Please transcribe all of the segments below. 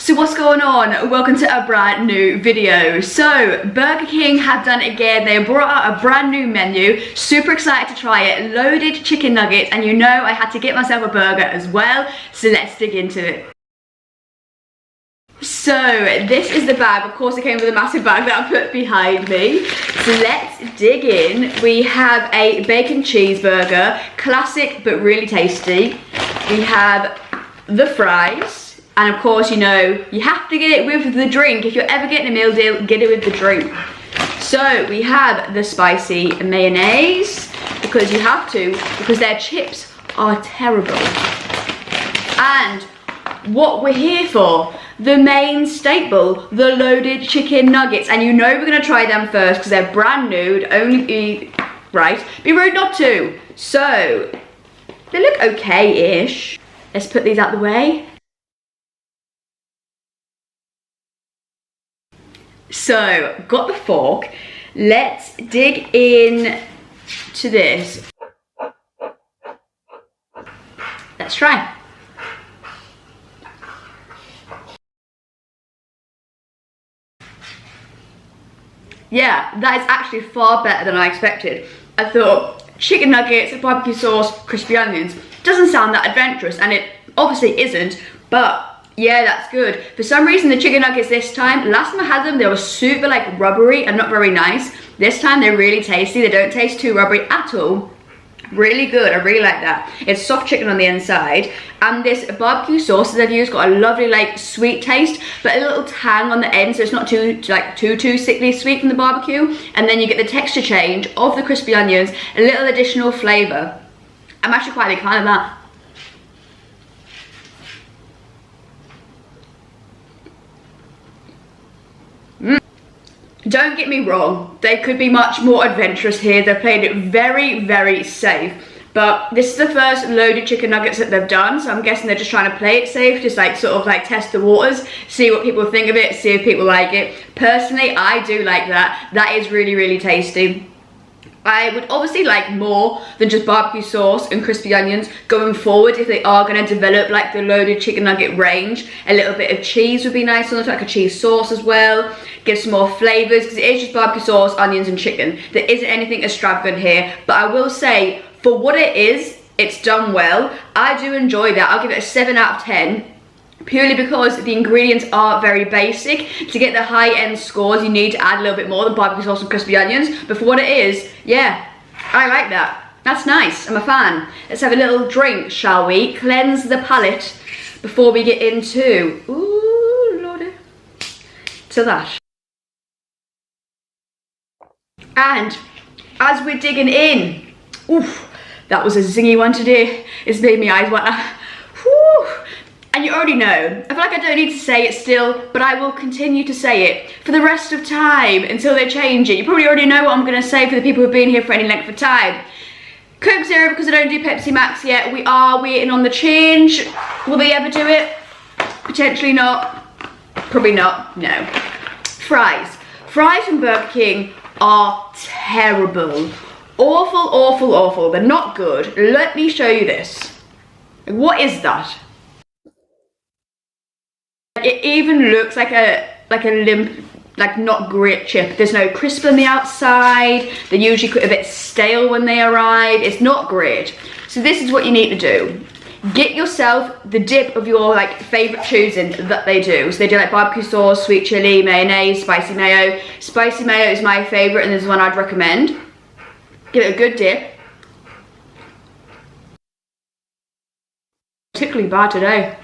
So what's going on? Welcome to a brand new video. So Burger King have done it again. They brought out a brand new menu. Super excited to try it. Loaded chicken nuggets, and you know I had to get myself a burger as well. So let's dig into it. So this is the bag. Of course it came with a massive bag that I put behind me. So let's dig in. We have a bacon cheeseburger, classic but really tasty. We have the fries. And of course, you know, you have to get it with the drink. If you're ever getting a meal deal, get it with the drink. So we have the spicy mayonnaise, because you have to, because their chips are terrible. And what we're here for, the main staple, the loaded chicken nuggets. And you know we're gonna try them first because they're brand new. It'd only be, right, be rude not to. So, they look okay-ish. Let's put these out the way. So, got the fork. Let's dig in to this. Let's try. Yeah, that is actually far better than I expected. I thought chicken nuggets, barbecue sauce, crispy onions. Doesn't sound that adventurous, and it obviously isn't, but yeah, that's good. For some reason, the chicken nuggets this time, last time I had them, they were super like rubbery and not very nice. This time, they're really tasty. They don't taste too rubbery at all. Really good, I really like that. It's soft chicken on the inside. And this barbecue sauce that I've used got a lovely like sweet taste, but a little tang on the end, so it's not too sickly sweet from the barbecue. And then you get the texture change of the crispy onions, a little additional flavour. I'm actually quite a big fan of that. Don't get me wrong, they could be much more adventurous here. They've played it very, very safe. But this is the first loaded chicken nuggets that they've done, so I'm guessing they're just trying to play it safe, just like sort of like test the waters, see what people think of it, see if people like it. Personally, I do like that. That is really, really tasty. I would obviously like more than just barbecue sauce and crispy onions going forward if they are going to develop like the loaded chicken nugget range. A little bit of cheese would be nice on the top, like a cheese sauce as well. Give some more flavours, because it is just barbecue sauce, onions and chicken. There isn't anything extravagant here, but I will say for what it is, it's done well. I do enjoy that. I'll give it a 7 out of 10. Purely because the ingredients are very basic. To get the high-end scores, you need to add a little bit more than barbecue sauce and crispy onions. But for what it is, yeah, I like that. That's nice, I'm a fan. Let's have a little drink, shall we? Cleanse the palate before we get into, ooh, lordy, to that. And as we're digging in, oof, that was a zingy one today. It's made my eyes water. Whew. And you already know, I feel like I don't need to say it still, but I will continue to say it for the rest of time until they change it. You probably already know what I'm going to say for the people who've been here for any length of time. Coke Zero, because I don't do Pepsi Max yet. We are waiting on the change. Will they ever do it? Potentially not. Probably not. No. Fries. Fries from Burger King are terrible. Awful, awful, awful. They're not good. Let me show you this. What is that? It even looks like a limp, like not great chip. There's no crisp on the outside. They're usually a bit stale when they arrive. It's not great. So this is what you need to do. Get yourself the dip of your like favorite choosing that they do. So they do like barbecue sauce, sweet chili, mayonnaise, spicy mayo. Spicy mayo is my favorite, and this is one I'd recommend. Give it a good dip. Particularly bad today.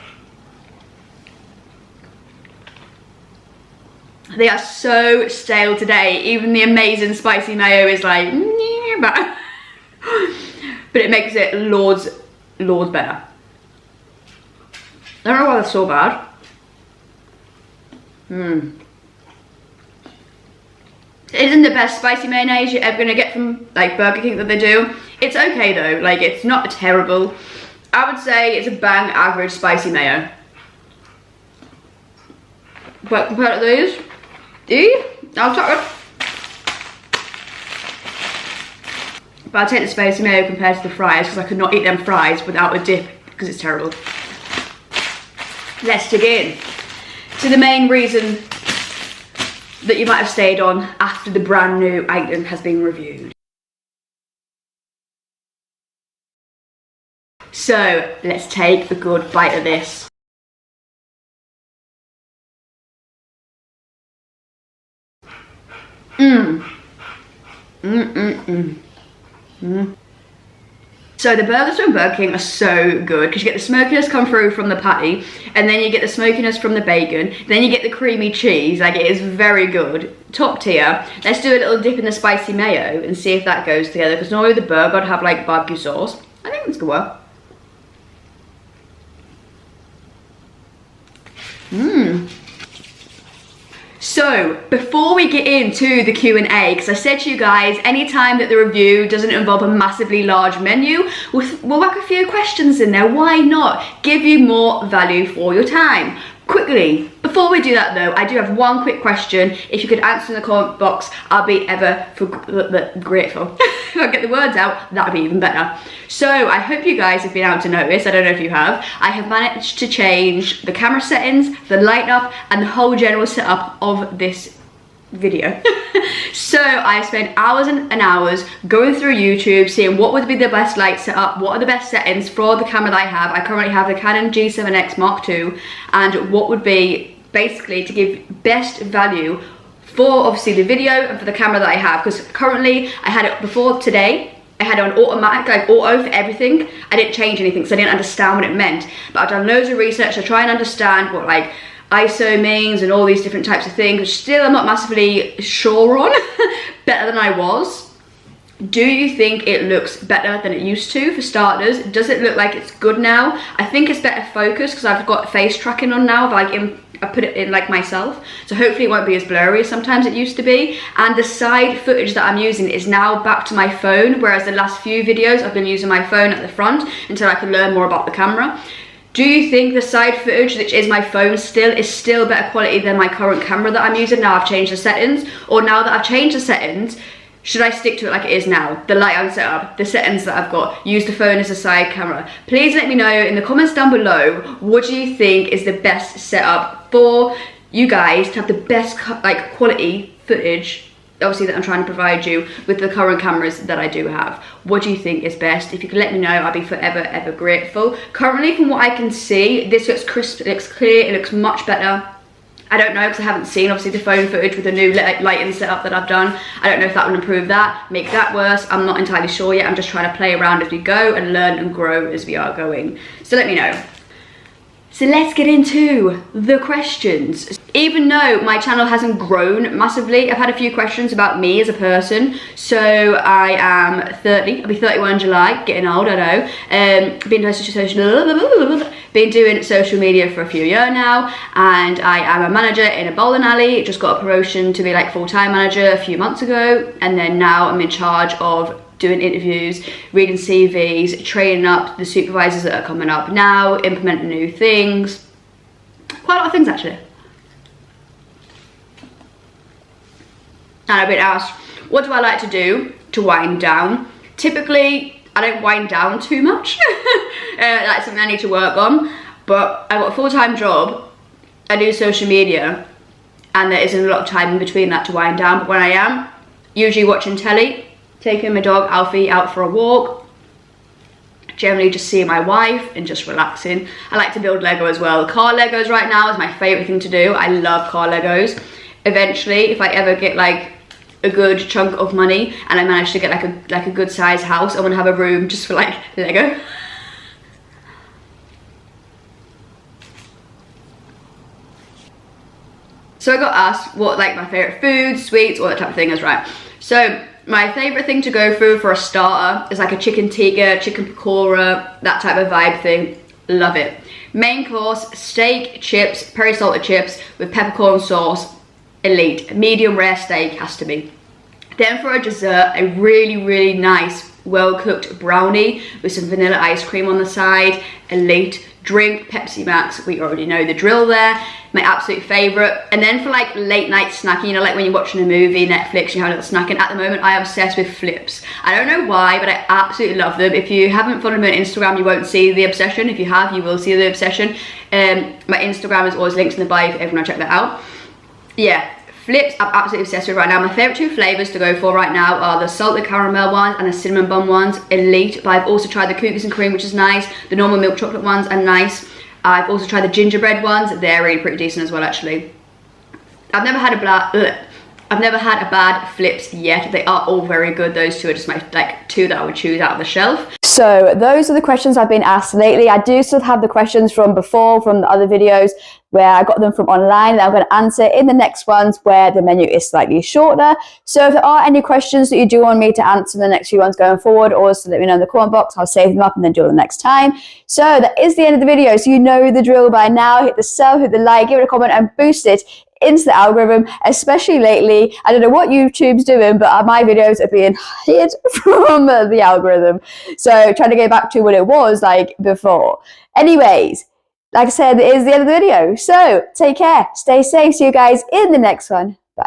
They are so stale today. Even the amazing spicy mayo is like, but it makes it loads better. I don't know why they're so bad. It isn't the best spicy mayonnaise you're ever gonna get from like Burger King that they do. It's okay though, like it's not terrible. I would say it's a bang average spicy mayo. But compared to these, I'll talk. But I'll take the spicy mayo compared to the fries, because I could not eat them fries without a dip, because it's terrible. Let's dig in. to the main reason that you might have stayed on after the brand new item has been reviewed. So let's take a good bite of this. So the burgers from Burger King are so good because you get the smokiness come through from the patty, and then you get the smokiness from the bacon, then you get the creamy cheese. Like, it is very good, top tier. Let's do a little dip in the spicy mayo and see if that goes together, because normally the burger would have like barbecue sauce. I think it's gonna work. So, before we get into the Q&A, because I said to you guys, anytime that the review doesn't involve a massively large menu, we'll whack a few questions in there. Why not? Give you more value for your time. Quickly, before we do that though, I do have one quick question. If you could answer in the comment box, I'll be ever grateful. If I get the words out, that would be even better. So I hope you guys have been able to notice, I don't know if you have, I have managed to change the camera settings, the light up, and the whole general setup of this video. So I spent hours and hours going through YouTube, seeing what would be the best light setup, what are the best settings for the camera that I have. I currently have the Canon G7X Mark II, and what would be basically to give best value for obviously the video and for the camera that I have, because currently I had it before today. I had it on automatic, like auto for everything. I didn't change anything, so I didn't understand what it meant. But I've done loads of research to try and understand what like ISO means and all these different types of things, which still I'm not massively sure on. Better than I was. Do you think it looks better than it used to, for starters? Does it look like it's good now? I think it's better focused because I've got face tracking on now, like I put it in like myself, so hopefully it won't be as blurry as sometimes it used to be. And the side footage that I'm using is now back to my phone, whereas the last few videos I've been using my phone at the front until I can learn more about the camera. Do you think the side footage, which is my phone still, is still better quality than my current camera that I'm using now I've changed the settings? Or now that I've changed the settings, should I stick to it like it is now? The light on setup, the settings that I've got, use the phone as a side camera. Please let me know in the comments down below, what do you think is the best setup for you guys to have the best like quality footage, obviously, that I'm trying to provide you with the current cameras that I do have. What do you think is best? If you could let me know, I'll be forever ever grateful. Currently, from what I can see, this looks crisp, it looks clear, it looks much better. I don't know, because I haven't seen obviously the phone footage with the new lighting setup that I've done. I don't know if that will improve that, make that worse. I'm not entirely sure yet. I'm just trying to play around as we go and learn and grow as we are going. So let me know. So let's get into the questions. Even though my channel hasn't grown massively, I've had a few questions about me as a person. So I am 30, I'll be 31 in July, getting old, I know. Been doing social media for a few years now, and I am a manager in a bowling alley. Just got a promotion to be like full-time manager a few months ago, and then now I'm in charge of doing interviews, reading CVs, training up the supervisors that are coming up now, implementing new things. Quite a lot of things actually. And I've been asked, what do I like to do to wind down? Typically, I don't wind down too much. That's something I need to work on. But I've got a full-time job, I do social media, and there isn't a lot of time in between that to wind down. But when I am, usually watching telly, taking my dog Alfie out for a walk, generally just seeing my wife and just relaxing. I like to build Lego as well. Car Legos right now is my favourite thing to do. I love car Legos. Eventually, if I ever get like a good chunk of money and I manage to get like a good size house, I want to have a room just for like Lego. So I got asked what like my favourite foods, sweets, all that type of thing is, right. So my favourite thing to go through for a starter is like a chicken tikka, chicken pakora, that type of vibe thing. Love it. Main course, steak, chips, peri salted chips with peppercorn sauce. Elite. Medium rare steak has to be. Then for a dessert, a really, really nice well-cooked brownie with some vanilla ice cream on the side. Elite. Drink, Pepsi Max, we already know the drill there. My absolute favourite. And then for like late night snacking, you know, like when you're watching a movie, Netflix, you have a little snack, and at the moment I am obsessed with flips. I don't know why, but I absolutely love them. If you haven't followed me on Instagram, you won't see the obsession. If you have, you will see the obsession. My Instagram is always linked in the bio if everyone check that out. Yeah. Flips I'm absolutely obsessed with right now. My favourite 2 flavours to go for right now are the salted caramel ones and the cinnamon bun ones. Elite. But I've also tried the cookies and cream, which is nice. The normal milk chocolate ones are nice. I've also tried the gingerbread ones. They're really pretty decent as well, actually. I've never had a bad flips yet. They are all very good. Those 2 are just my like 2 that I would choose out of the shelf. So those are the questions I've been asked lately. I do still have the questions from before, from the other videos where I got them from online, that I'm going to answer in the next ones where the menu is slightly shorter. So if there are any questions that you do want me to answer in the next few ones going forward, also let me know in the comment box. I'll save them up and then do it the next time. So that is the end of the video. So you know the drill by now. Hit the sub, hit the like, give it a comment and boost it into the algorithm, especially lately. I don't know what YouTube's doing, but my videos are being hid from the algorithm. So trying to go back to what it was like before. Anyways, like I said, it is the end of the video. So take care, stay safe. See you guys in the next one.